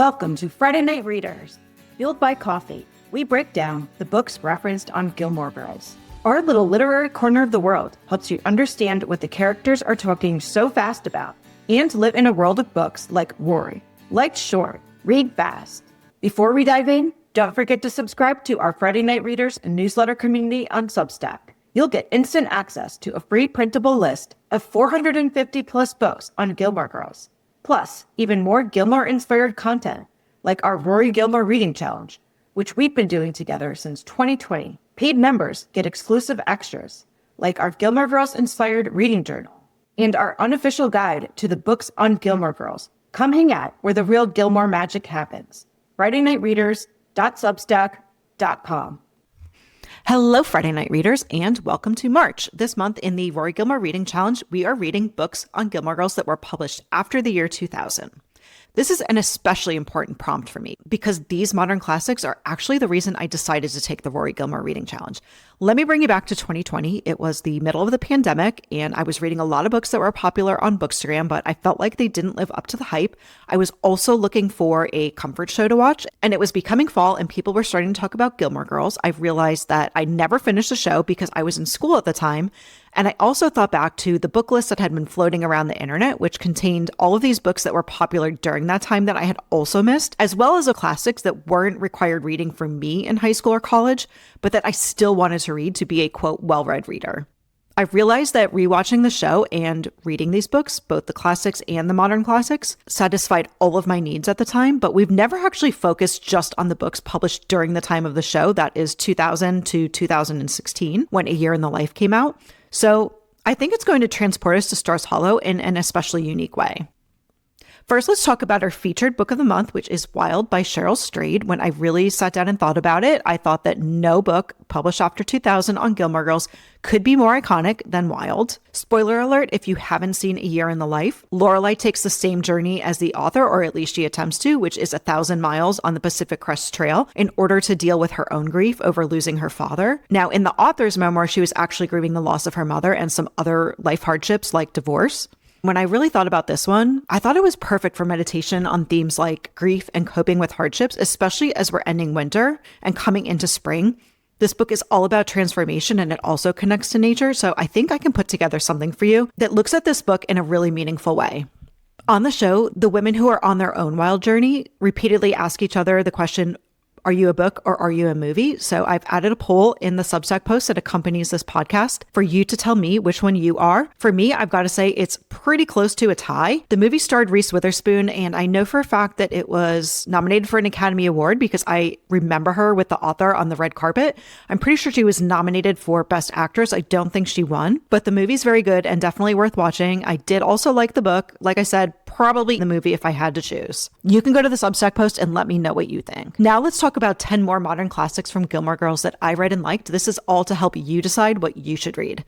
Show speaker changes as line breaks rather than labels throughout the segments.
Welcome to Friday Night Readers. Fueled by coffee, we break down the books referenced on Gilmore Girls. Our little literary corner of the world helps you understand what the characters are talking so fast about and live in a world of books like Rory. Like short, read fast. Before we dive in, don't forget to subscribe to our Friday Night Readers newsletter community on Substack. You'll get instant access to a free printable list of 450 plus books on Gilmore Girls. Plus, even more Gilmore-inspired content, like our Rory Gilmore Reading Challenge, which we've been doing together since 2020. Paid members get exclusive extras, like our Gilmore Girls-inspired reading journal, and our unofficial guide to the books on Gilmore Girls. Come hang out where the real Gilmore magic happens. FridayNightReaders.substack.com.
Hello, Friday Night Readers, and welcome to March. This month in the Rory Gilmore Reading Challenge, we are reading books on Gilmore Girls that were published after the year 2000. This is an especially important prompt for me because these modern classics are actually the reason I decided to take the Rory Gilmore Reading Challenge. Let me bring you back to 2020. It was the middle of the pandemic, and I was reading a lot of books that were popular on Bookstagram, but I felt like they didn't live up to the hype. I was also looking for a comfort show to watch, and it was becoming fall, and people were starting to talk about Gilmore Girls. I realized that I never finished the show because I was in school at the time. And I also thought back to the book list that had been floating around the internet, which contained all of these books that were popular during that time that I had also missed, as well as the classics that weren't required reading for me in high school or college, but that I still wanted to read to be a, quote, well-read reader. I realized that rewatching the show and reading these books, both the classics and the modern classics, satisfied all of my needs at the time, but we've never actually focused just on the books published during the time of the show, that is 2000 to 2016, when A Year in the Life came out. So I think it's going to transport us to Stars Hollow in an especially unique way. First, let's talk about our featured book of the month, which is Wild by Cheryl Strayed. When I really sat down and thought about it, I thought that no book published after 2000 on Gilmore Girls could be more iconic than Wild. Spoiler alert, if you haven't seen A Year in the Life, Lorelai takes the same journey as the author, or at least she attempts to, which is 1,000 miles on the Pacific Crest Trail in order to deal with her own grief over losing her father. Now, in the author's memoir, she was actually grieving the loss of her mother and some other life hardships like divorce. When I really thought about this one, I thought it was perfect for meditation on themes like grief and coping with hardships, especially as we're ending winter and coming into spring. This book is all about transformation, and it also connects to nature, so I think I can put together something for you that looks at this book in a really meaningful way. On the show, the women who are on their own wild journey repeatedly ask each other the question, are you a book or are you a movie? So I've added a poll in the Substack post that accompanies this podcast for you to tell me which one you are. For me, I've got to say it's pretty close to a tie. The movie starred Reese Witherspoon, and I know for a fact that it was nominated for an Academy Award because I remember her with the author on the red carpet. I'm pretty sure she was nominated for Best Actress. I don't think she won, but the movie's very good and definitely worth watching. I did also like the book. Like I said, probably the movie if I had to choose. You can go to the Substack post and let me know what you think. Now let's talk about 10 more modern classics from Gilmore Girls that I read and liked. This is all to help you decide what you should read.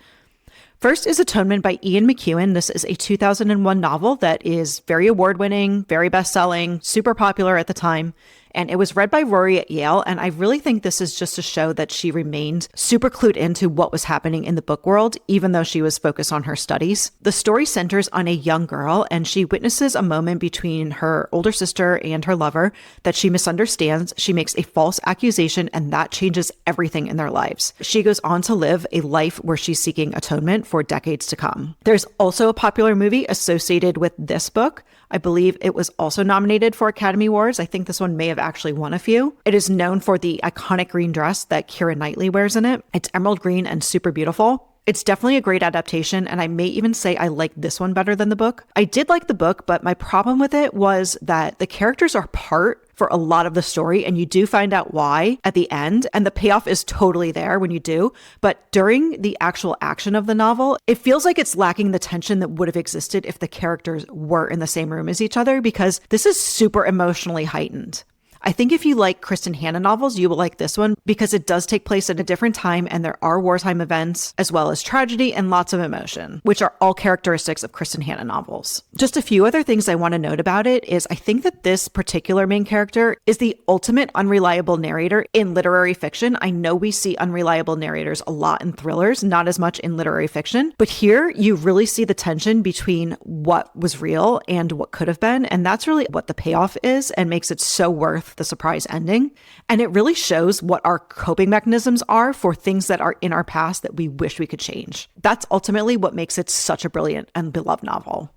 First is Atonement by Ian McEwan. This is a 2001 novel that is very award-winning, very best-selling, super popular at the time. And it was read by Rory at Yale, and I really think this is just to show that she remained super clued into what was happening in the book world, even though she was focused on her studies. The story centers on a young girl, and she witnesses a moment between her older sister and her lover that she misunderstands. She makes a false accusation, and that changes everything in their lives. She goes on to live a life where she's seeking atonement for decades to come. There's also a popular movie associated with this book. I believe it was also nominated for Academy Awards. I think this one may have actually won a few. It is known for the iconic green dress that Keira Knightley wears in it. It's emerald green and super beautiful. It's definitely a great adaptation, and I may even say I like this one better than the book. I did like the book, but my problem with it was that the characters are part for a lot of the story, and you do find out why at the end, and the payoff is totally there when you do. But during the actual action of the novel, it feels like it's lacking the tension that would have existed if the characters were in the same room as each other, because this is super emotionally heightened. I think if you like Kristen Hanna novels, you will like this one because it does take place at a different time and there are wartime events as well as tragedy and lots of emotion, which are all characteristics of Kristen Hanna novels. Just a few other things I want to note about it is I think that this particular main character is the ultimate unreliable narrator in literary fiction. I know we see unreliable narrators a lot in thrillers, not as much in literary fiction, but here you really see the tension between what was real and what could have been, and that's really what the payoff is and makes it so worth the surprise ending. And it really shows what our coping mechanisms are for things that are in our past that we wish we could change. That's ultimately what makes it such a brilliant and beloved novel.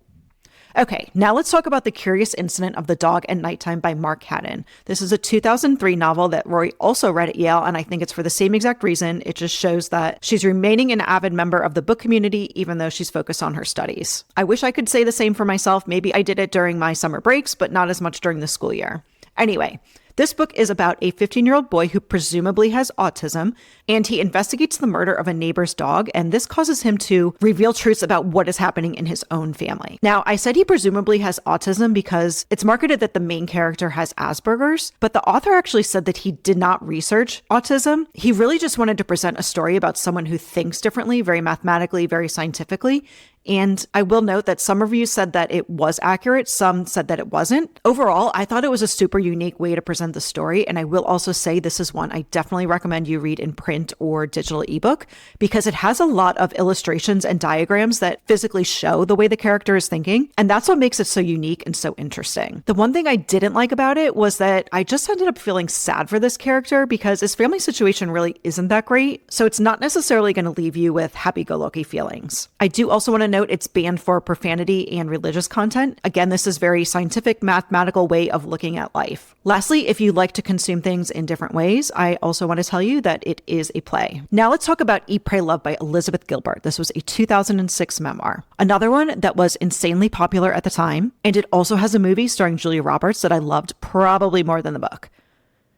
Okay, now let's talk about The Curious Incident of the Dog at Nighttime by Mark Haddon. This is a 2003 novel that Rory also read at Yale, and I think it's for the same exact reason. It just shows that she's remaining an avid member of the book community, even though she's focused on her studies. I wish I could say the same for myself. Maybe I did it during my summer breaks, but not as much during the school year. Anyway, this book is about a 15-year-old boy who presumably has autism, and he investigates the murder of a neighbor's dog, and this causes him to reveal truths about what is happening in his own family. Now, I said he presumably has autism because it's marketed that the main character has Asperger's, but the author actually said that he did not research autism. He really just wanted to present a story about someone who thinks differently, very mathematically, very scientifically. And I will note that some reviews said that it was accurate, some said that it wasn't. Overall, I thought it was a super unique way to present the story, and I will also say this is one I definitely recommend you read in print or digital ebook because it has a lot of illustrations and diagrams that physically show the way the character is thinking, and that's what makes it so unique and so interesting. The one thing I didn't like about it was that I just ended up feeling sad for this character because his family situation really isn't that great, so it's not necessarily going to leave you with happy-go-lucky feelings. I do also want to note it's banned for profanity and religious content. Again, this is very scientific, mathematical way of looking at life. Lastly, if you like to consume things in different ways, I also want to tell you that it is a play. Now let's talk about Eat, Pray, Love by Elizabeth Gilbert. This was a 2006 memoir. Another one that was insanely popular at the time, and it also has a movie starring Julia Roberts that I loved probably more than the book.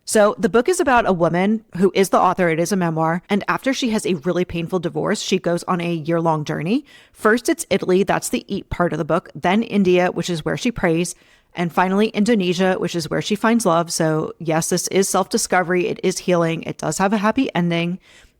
So the book is about a woman who is the author. It is a memoir. And after she has a really painful divorce, she goes on a year-long journey. First, it's Italy. That's the eat part of the book. Then India, which is where she prays. And finally, Indonesia, which is where she finds love. So yes, this is self-discovery. It is healing. It does have a happy ending.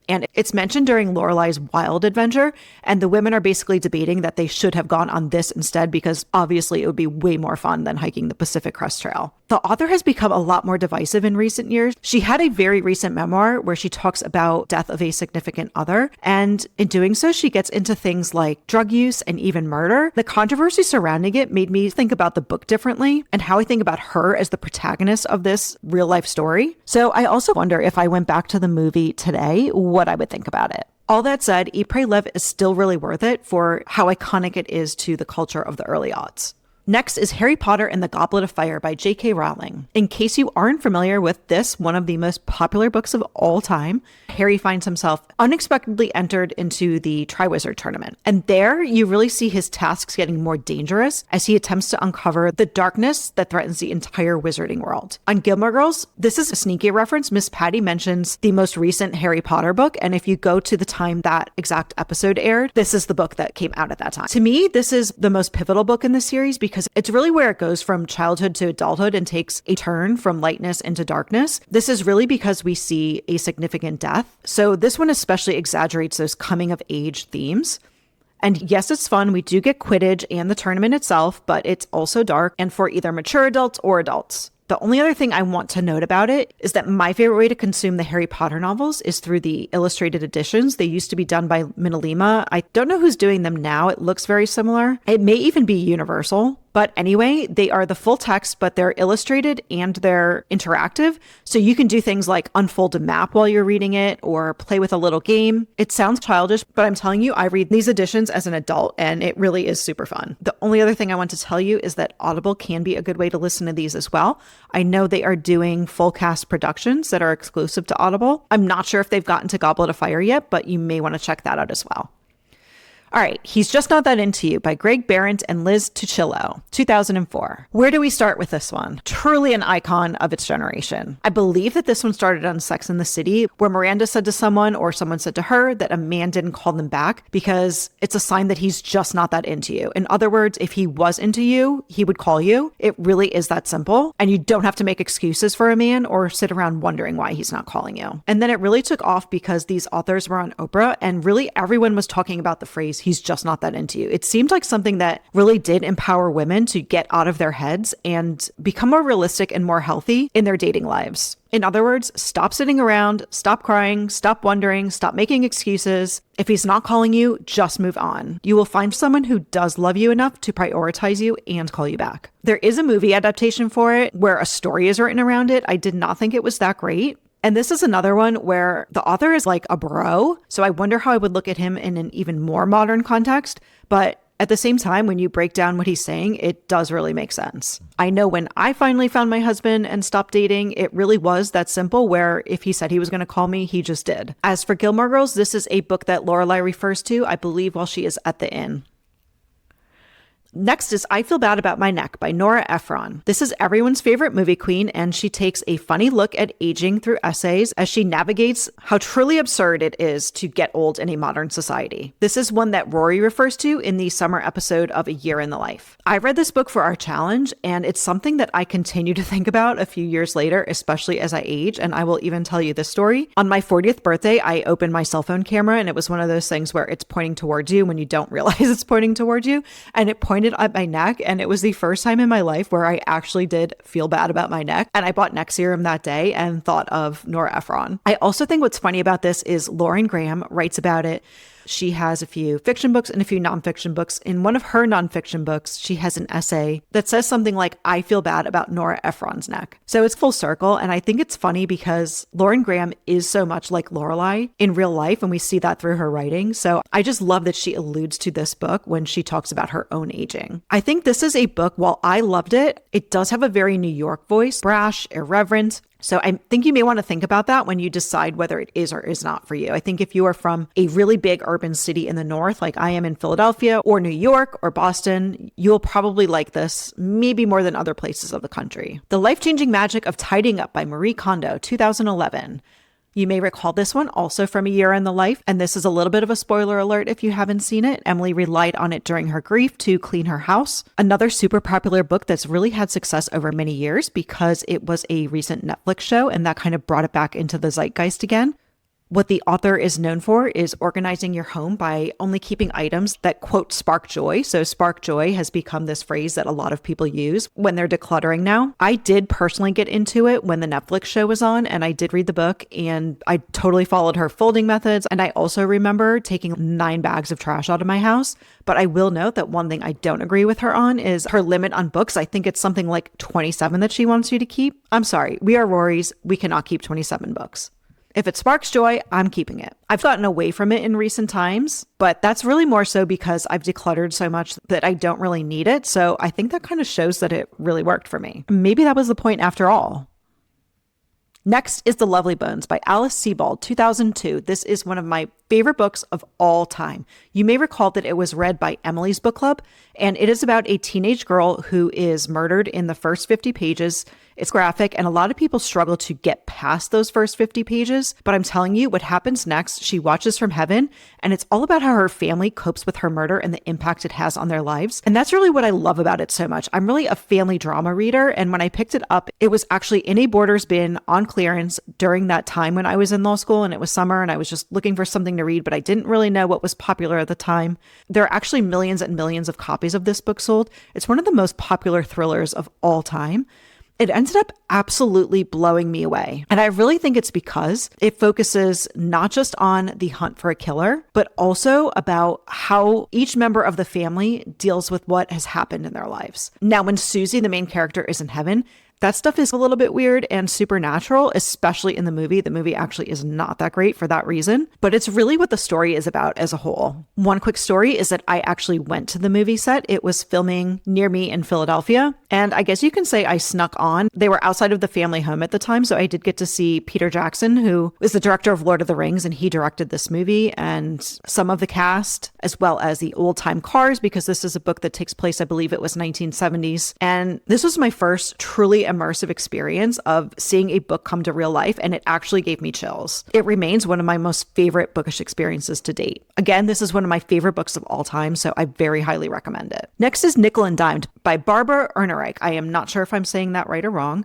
And it's mentioned during Lorelai's wild adventure, and the women are basically debating that they should have gone on this instead because obviously it would be way more fun than hiking the Pacific Crest Trail. The author has become a lot more divisive in recent years. She had a very recent memoir where she talks about death of a significant other, and in doing so, she gets into things like drug use and even murder. The controversy surrounding it made me think about the book differently and how I think about her as the protagonist of this real-life story. So I also wonder if I went back to the movie today, what I would think about it. All that said, Eat, Pray, Love is still really worth it for how iconic it is to the culture of the early aughts. Next is Harry Potter and the Goblet of Fire by J.K. Rowling. In case you aren't familiar with this, one of the most popular books of all time, Harry finds himself unexpectedly entered into the Triwizard Tournament. And there you really see his tasks getting more dangerous as he attempts to uncover the darkness that threatens the entire wizarding world. On Gilmore Girls, this is a sneaky reference. Miss Patty mentions the most recent Harry Potter book. And if you go to the time that exact episode aired, this is the book that came out at that time. To me, this is the most pivotal book in the series because it's really where it goes from childhood to adulthood and takes a turn from lightness into darkness. This is really because we see a significant death. So this one especially exaggerates those coming of age themes. And yes, it's fun. We do get Quidditch and the tournament itself, but it's also dark and for either mature adults or adults. The only other thing I want to note about it is that my favorite way to consume the Harry Potter novels is through the illustrated editions. They used to be done by Minalima. I don't know who's doing them now. It looks very similar. It may even be Universal. But anyway, they are the full text, but they're illustrated and they're interactive. So you can do things like unfold a map while you're reading it or play with a little game. It sounds childish, but I'm telling you, I read these editions as an adult and it really is super fun. The only other thing I want to tell you is that Audible can be a good way to listen to these as well. I know they are doing full cast productions that are exclusive to Audible. I'm not sure if they've gotten to Goblet of Fire yet, but you may want to check that out as well. All right, He's Just Not That Into You by Greg Behrendt and Liz Tuccillo, 2004. Where do we start with this one? Truly an icon of its generation. I believe that this one started on Sex and the City, where Miranda said to someone or someone said to her that a man didn't call them back because it's a sign that he's just not that into you. In other words, if he was into you, he would call you. It really is that simple. And you don't have to make excuses for a man or sit around wondering why he's not calling you. And then it really took off because these authors were on Oprah and really everyone was talking about the phrase, he's just not that into you. It seemed like something that really did empower women to get out of their heads and become more realistic and more healthy in their dating lives. In other words, stop sitting around, stop crying, stop wondering, stop making excuses. If he's not calling you, just move on. You will find someone who does love you enough to prioritize you and call you back. There is a movie adaptation for it where a story is written around it. I did not think it was that great. And this is another one where the author is like a bro. So I wonder how I would look at him in an even more modern context. But at the same time, when you break down what he's saying, it does really make sense. I know when I finally found my husband and stopped dating, it really was that simple where if he said he was going to call me, he just did. As for Gilmore Girls, this is a book that Lorelai refers to, I believe, while she is at the inn. Next is I Feel Bad About My Neck by Nora Ephron. This is everyone's favorite movie queen, and she takes a funny look at aging through essays as she navigates how truly absurd it is to get old in a modern society. This is one that Rory refers to in the summer episode of A Year in the Life. I read this book for our challenge, and it's something that I continue to think about a few years later, especially as I age, and I will even tell you this story. On my 40th birthday, I opened my cell phone camera, and it was one of those things where it's pointing towards you when you don't realize it's pointing towards you, and it pointed at my neck, and it was the first time in my life where I actually did feel bad about my neck, and I bought neck serum that day and thought of Nora Ephron. I also think what's funny about this is Lauren Graham writes about it. She has a few fiction books and a few nonfiction books. In one of her nonfiction books, she has an essay that says something like, I feel bad about Nora Ephron's neck. So it's full circle. And I think it's funny because Lauren Graham is so much like Lorelai in real life, and we see that through her writing. So I just love that she alludes to this book when she talks about her own aging. I think this is a book, while I loved it, it does have a very New York voice, brash, irreverent. So I think you may want to think about that when you decide whether it is or is not for you. I think if you are from a really big urban city in the north, like I am in Philadelphia or New York or Boston, you'll probably like this maybe more than other places of the country. The Life-Changing Magic of Tidying Up by Marie Kondo, 2011. You may recall this one also from A Year in the Life, and this is a little bit of a spoiler alert if you haven't seen it. Emily relied on it during her grief to clean her house. Another super popular book that's really had success over many years because it was a recent Netflix show, and that kind of brought it back into the zeitgeist again. What the author is known for is organizing your home by only keeping items that, quote, spark joy. So spark joy has become this phrase that a lot of people use when they're decluttering now. I did personally get into it when the Netflix show was on, and I did read the book, and I totally followed her folding methods. And I also remember taking 9 bags of trash out of my house. But I will note that one thing I don't agree with her on is her limit on books. I think it's something like 27 that she wants you to keep. I'm sorry, we are Rory's. We cannot keep 27 books. If it sparks joy, I'm keeping it. I've gotten away from it in recent times, but that's really more so because I've decluttered so much that I don't really need it. So I think that kind of shows that it really worked for me. Maybe that was the point after all. Next is The Lovely Bones by Alice Sebold, 2002. This is one of my favorite books of all time. You may recall that it was read by Emily's book club, and it is about a teenage girl who is murdered in the first 50 pages. It's graphic, and a lot of people struggle to get past those first 50 pages. But I'm telling you, what happens next, she watches from heaven, and it's all about how her family copes with her murder and the impact it has on their lives. And that's really what I love about it so much. I'm really a family drama reader, and when I picked it up, it was actually in a Borders bin on clearance during that time when I was in law school, and it was summer, and I was just looking for something to read, but I didn't really know what was popular at the time. There are actually millions and millions of copies of this book sold. It's one of the most popular thrillers of all time. It ended up absolutely blowing me away. And I really think it's because it focuses not just on the hunt for a killer, but also about how each member of the family deals with what has happened in their lives. Now, when Susie, the main character, is in heaven, That stuff is a little bit weird and supernatural, especially in the movie. The movie actually is not that great for that reason, but it's really what the story is about as a whole. One quick story is that I actually went to the movie set. It was filming near me in Philadelphia, and I guess you can say I snuck on. They were outside of the family home at the time, so I did get to see Peter Jackson, who is the director of Lord of the Rings, and he directed this movie, and some of the cast, as well as the old-time cars, because this is a book that takes place, I believe it was 1970s. And this was my first truly immersive experience of seeing a book come to real life, and it actually gave me chills. It remains one of my most favorite bookish experiences to date. Again, this is one of my favorite books of all time, so I very highly recommend it. Next is Nickel and Dimed by Barbara Ehrenreich. I am not sure if I'm saying that right or wrong.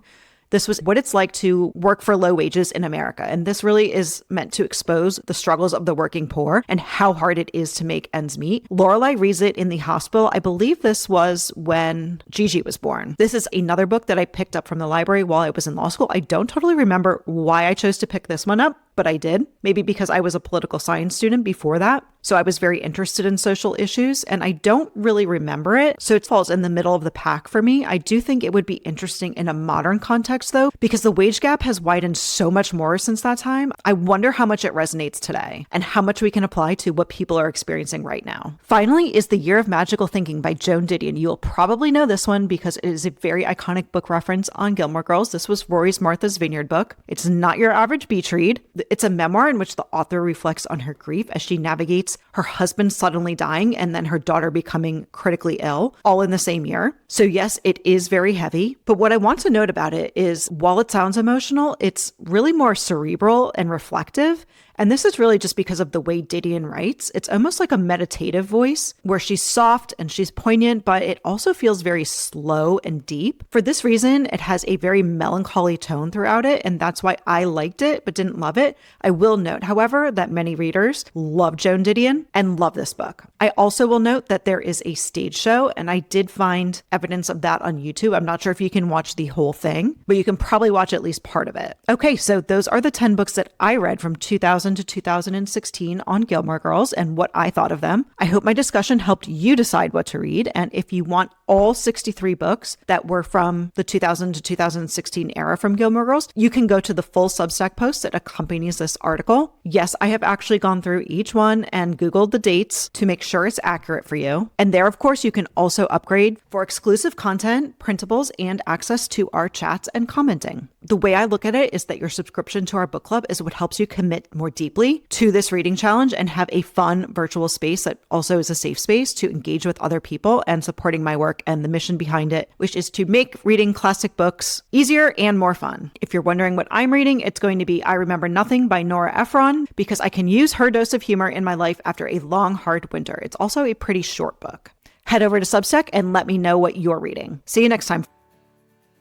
This was what it's like to work for low wages in America. And this really is meant to expose the struggles of the working poor and how hard it is to make ends meet. Lorelai reads it in the hospital. I believe this was when Gigi was born. This is another book that I picked up from the library while I was in law school. I don't totally remember why I chose to pick this one up, but I did. Maybe because I was a political science student before that. So I was very interested in social issues, and I don't really remember it. So it falls in the middle of the pack for me. I do think it would be interesting in a modern context, though, because the wage gap has widened so much more since that time. I wonder how much it resonates today and how much we can apply to what people are experiencing right now. Finally is The Year of Magical Thinking by Joan Didion. You'll probably know this one because it is a very iconic book reference on Gilmore Girls. This was Rory's Martha's Vineyard book. It's not your average beach read. It's a memoir in which the author reflects on her grief as she navigates her husband suddenly dying and then her daughter becoming critically ill, all in the same year. So yes, it is very heavy, but what I want to note about it is while it sounds emotional, it's really more cerebral and reflective. And this is really just because of the way Didion writes. It's almost like a meditative voice where she's soft and she's poignant, but it also feels very slow and deep. For this reason, it has a very melancholy tone throughout it, and that's why I liked it but didn't love it. I will note, however, that many readers love Joan Didion and love this book. I also will note that there is a stage show, and I did find evidence of that on YouTube. I'm not sure if you can watch the whole thing, but you can probably watch at least part of it. Okay, so those are the 10 books that I read from 2000 to 2016 on Gilmore Girls and what I thought of them. I hope my discussion helped you decide what to read. And if you want all 63 books that were from the 2000 to 2016 era from Gilmore Girls, you can go to the full Substack post that accompanies this article. Yes, I have actually gone through each one and Googled the dates to make sure it's accurate for you. And there, of course, you can also upgrade for exclusive content, printables, and access to our chats and commenting. The way I look at it is that your subscription to our book club is what helps you commit more deeply to this reading challenge and have a fun virtual space that also is a safe space to engage with other people and supporting my work and the mission behind it, which is to make reading classic books easier and more fun. If you're wondering what I'm reading, it's going to be I Remember Nothing by Nora Ephron, because I can use her dose of humor in my life after a long, hard winter. It's also a pretty short book. Head over to Substack and let me know what you're reading. See you next time.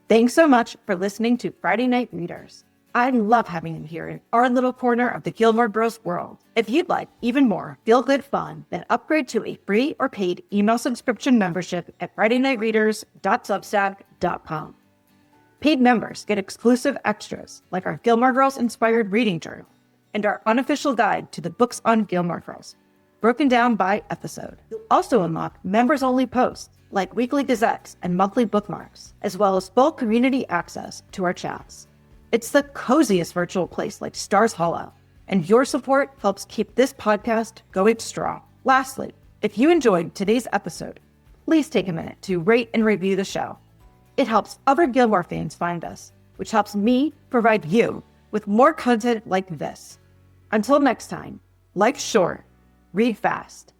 Thanks so much for listening to Friday Night Readers. I love having you here in our little corner of the Gilmore Girls world. If you'd like even more feel-good fun, then upgrade to a free or paid email subscription membership at FridayNightReaders.substack.com. Paid members get exclusive extras like our Gilmore Girls inspired reading journal and our unofficial guide to the books on Gilmore Girls, broken down by episode. You'll also unlock members-only posts like weekly gazettes and monthly bookmarks, as well as full community access to our chats. It's the coziest virtual place like Stars Hollow, and your support helps keep this podcast going strong. Lastly, if you enjoyed today's episode, please take a minute to rate and review the show. It helps other Gilmore fans find us, which helps me provide you with more content like this. Until next time, life's short, read fast,